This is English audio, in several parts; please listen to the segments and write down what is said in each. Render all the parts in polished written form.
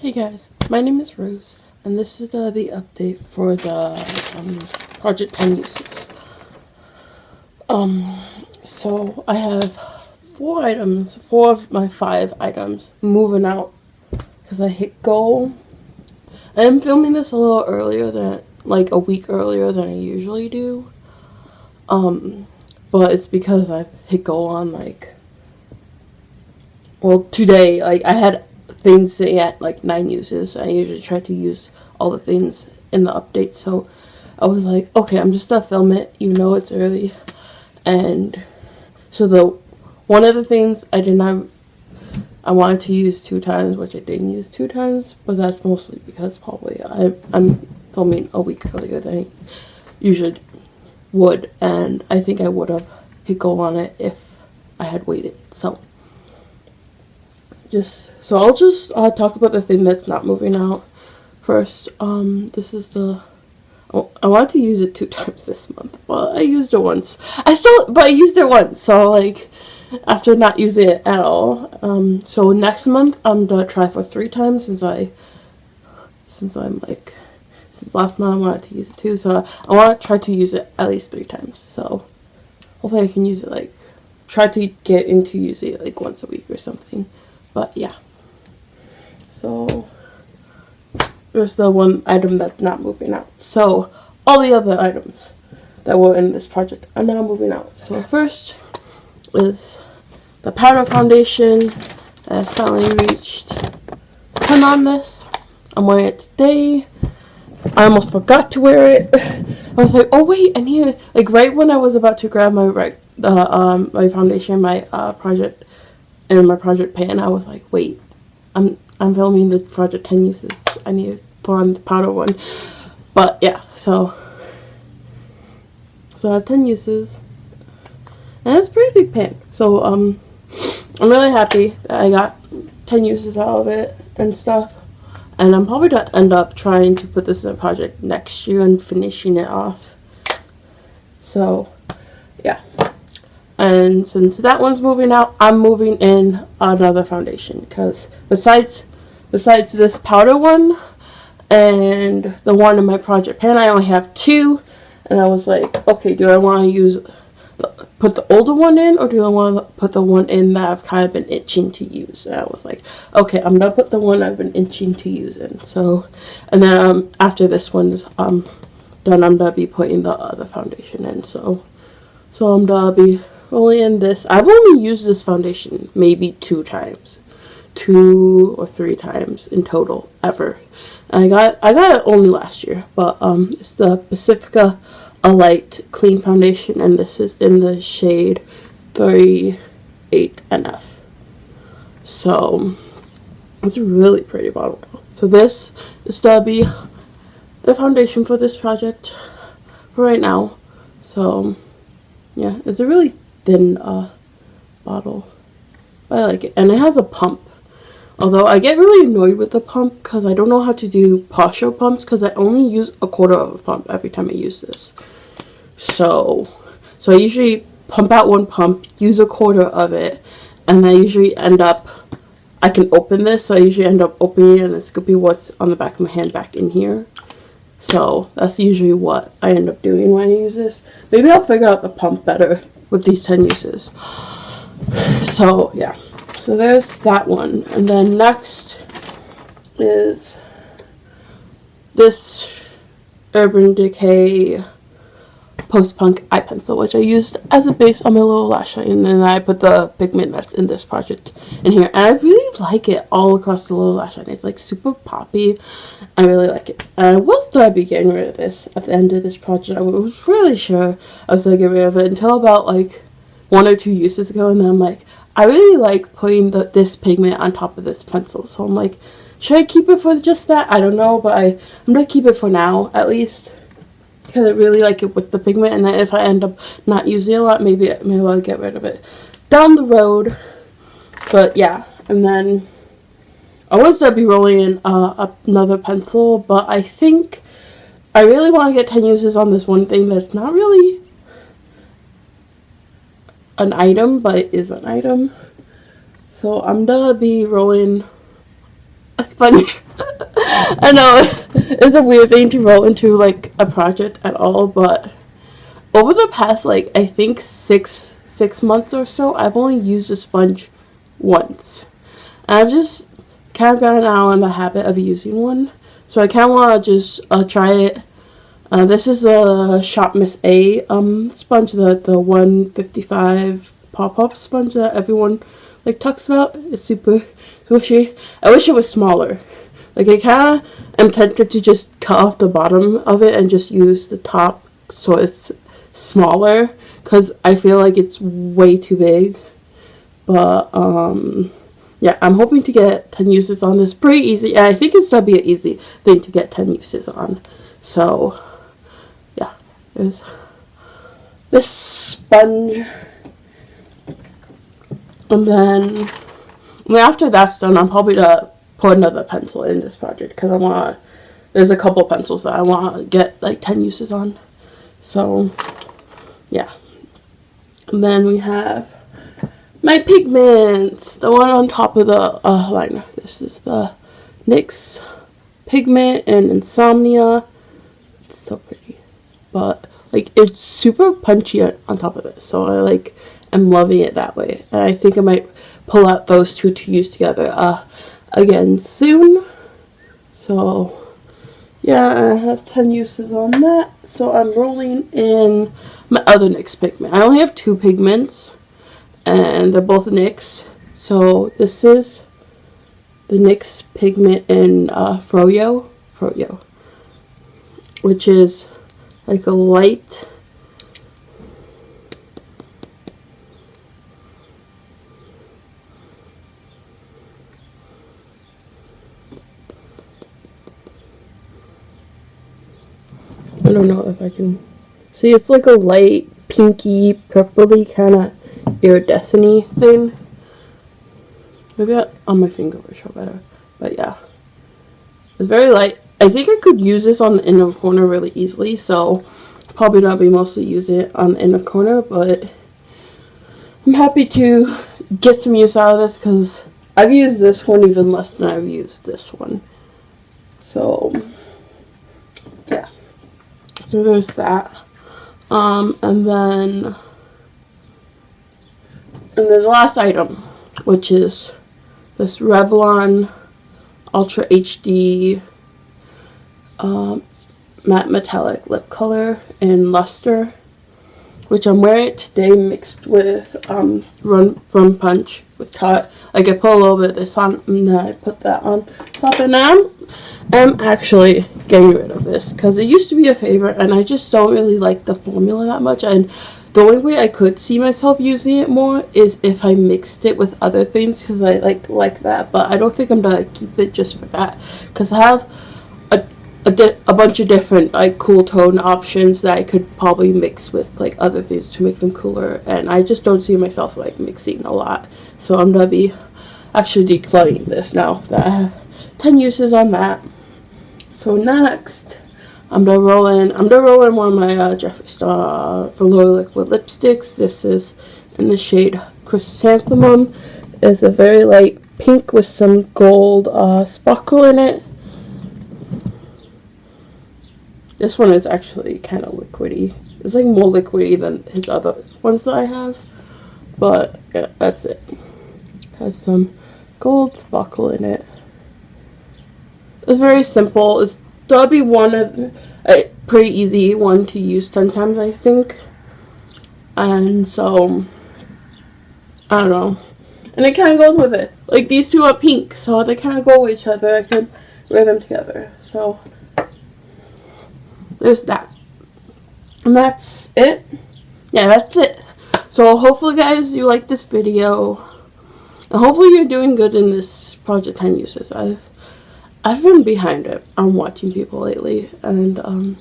Hey guys, my name is Rose, and this is the update for the Project 10 uses. So I have 4 of my 5 items moving out because I hit goal. I am filming this a little earlier than, like a week earlier than I usually do. But it's because I've hit goal on today, I had things say at 9 uses. I usually try to use all the things in the update, so I was like, okay, I'm just gonna film it even though it's early. And so one of the things I wanted to use 2 times, which I didn't use 2 times, but that's mostly because probably I'm filming a week earlier than I usually would, and I think I would have hit go on it if I had waited. So I'll just talk about the thing that's not moving out first. This is I wanted to use it 2 times this month, but I used it once. But I used it once, so after not using it at all. So next month I'm gonna try for 3 times since last month I wanted to use it too. So I want to try to use it at least 3 times. So hopefully I can use it try to get into using it once a week or something. But yeah, so there's the one item that's not moving out. So all the other items that were in this project are now moving out. So first is the powder foundation. I finally reached 10 on this. I'm wearing it today. I almost forgot to wear it. I was like, oh wait, I need it. Right when I was about to grab my my foundation, my project. And my project pan, I was like, wait, I'm filming the project 10 uses. I need to put on the powder one. But yeah, so I have 10 uses. And it's a pretty big pan. So I'm really happy that I got 10 uses out of it and stuff. And I'm probably gonna end up trying to put this in a project next year and finishing it off. So yeah. And since that one's moving out, I'm moving in another foundation, because besides this powder one and the one in my project pan, I only have 2. And I was like, okay, do I want to put the older one in, or do I want to put the one in that I've kind of been itching to use? And I was like, okay, I'm gonna put the one I've been itching to use in. So, and then after this one's done, I'm gonna be putting the other foundation in. So I'm gonna be rolling in this. I've only used this foundation maybe 2 times, 2 or 3 times in total ever. I got it only last year, but it's the Pacifica Alight Clean Foundation, and this is in the shade 38 NF. So it's a really pretty bottle. So this is to be the foundation for this project for right now. So yeah, it's a really thin bottle, but I like it, and it has a pump. Although I get really annoyed with the pump because I don't know how to do partial pumps, because I only use 1/4 of a pump every time I use this. So I usually pump out 1 pump, use 1/4 of it, and I usually end up, I can open this, so I usually end up opening it and scooping what's on the back of my hand back in here. So that's usually what I end up doing when I use this. Maybe I'll figure out the pump better with these 10 uses. So yeah, so there's that one. And then next is this Urban Decay Post-Punk eye pencil, which I used as a base on my little lash line, and then I put the pigment that's in this project in here, and I really like it all across the little lash line. It's super poppy. I really like it. And I was going to be getting rid of this at the end of this project. I was really sure I was going to get rid of it until about 1 or 2 uses ago, and then I'm like, I really like putting this pigment on top of this pencil. So I'm like, should I keep it for just that? I don't know, but I'm going to keep it for now at least, because I really like it with the pigment. And then if I end up not using it a lot, maybe I'll get rid of it down the road. But yeah, and then I was going to be rolling in another pencil, but I think I really want to get 10 uses on this one thing that's not really an item, but it is an item. So I'm going to be rolling a sponge. I know it's a weird thing to roll into like a project at all, but over the past like I think six months or so, I've only used a sponge once. And I've just kind of gotten out in the habit of using one, so I kind of want to just try it. This is the shopmissa sponge, the 155 pop-up sponge that everyone like talks about. It's super squishy. I wish it was smaller. Like I kind of am tempted to just cut off the bottom of it and just use the top so it's smaller, because I feel like it's way too big. But yeah, I'm hoping to get 10 uses on this. Pretty easy. I think it's gonna be an easy thing to get 10 uses on. So yeah, there's this sponge. And then after that's done, I'm probably gonna put another pencil in this project, because there's a couple pencils that I want to get like 10 uses on. So yeah. And then we have my pigments, the one on top of the liner. This is the NYX pigment in Insomnia. It's so pretty, but like it's super punchy on top of it, so I like am loving it that way. And I think I might pull out those two to use together again soon. So yeah, I have 10 uses on that. So I'm rolling in my other NYX pigment. I only have 2 pigments, and they're both NYX. So this is the NYX pigment in froyo, which is like a light I don't know if I can see. It's like a light pinky purpley kind of iridescent-y thing. Maybe on my finger will show better, but yeah, it's very light. I think I could use this on the inner corner really easily, so probably not be mostly use it on the inner corner, but I'm happy to get some use out of this, because I've used this one even less than I've used this one. So yeah, so there's that. And then the last item, which is this Revlon Ultra HD matte metallic lip color in Luster, which I'm wearing it today mixed with Rum Punch with Tarte. Like I put a little bit of this on, and then I put that on top, and I'm actually getting rid of this, because it used to be a favorite, and I just don't really like the formula that much. And the only way I could see myself using it more is if I mixed it with other things, because I like that. But I don't think I'm gonna keep it just for that, because I have a bunch of different like cool tone options that I could probably mix with like other things to make them cooler, and I just don't see myself like mixing a lot. So I'm gonna be actually decluttering this now that I have 10 uses on that. So next, I'm gonna roll in one of my Jeffree velour liquid lipsticks. This is in the shade Chrysanthemum. It's a very light pink with some gold sparkle in it. This one is actually kind of liquidy. It's like more liquidy than his other ones that I have. But yeah, that's it. Has some gold sparkle in it. It's very simple. It's that'll be one of a pretty easy one to use 10 times, I think. And so I don't know. And it kind of goes with it. Like these two are pink, so they kind of go with each other. I can wear them together. So there's that. And that's it. Yeah, that's it. So hopefully guys you like this video. And hopefully you're doing good in this project 10 uses. I've been behind it on watching people lately, and I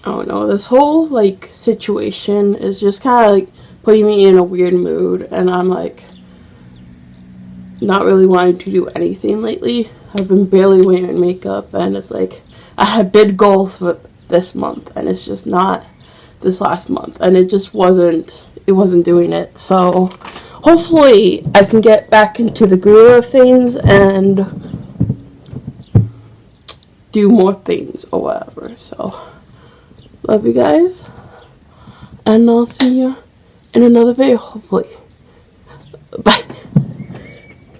don't know, this whole like situation is just kind of like putting me in a weird mood, and I'm like not really wanting to do anything lately. I've been barely wearing makeup, and it's like I had big goals for this month, and it's just not this last month, and it wasn't doing it. So hopefully I can get back into the groove of things and do more things or whatever. So love you guys, and I'll see you in another video hopefully. Bye.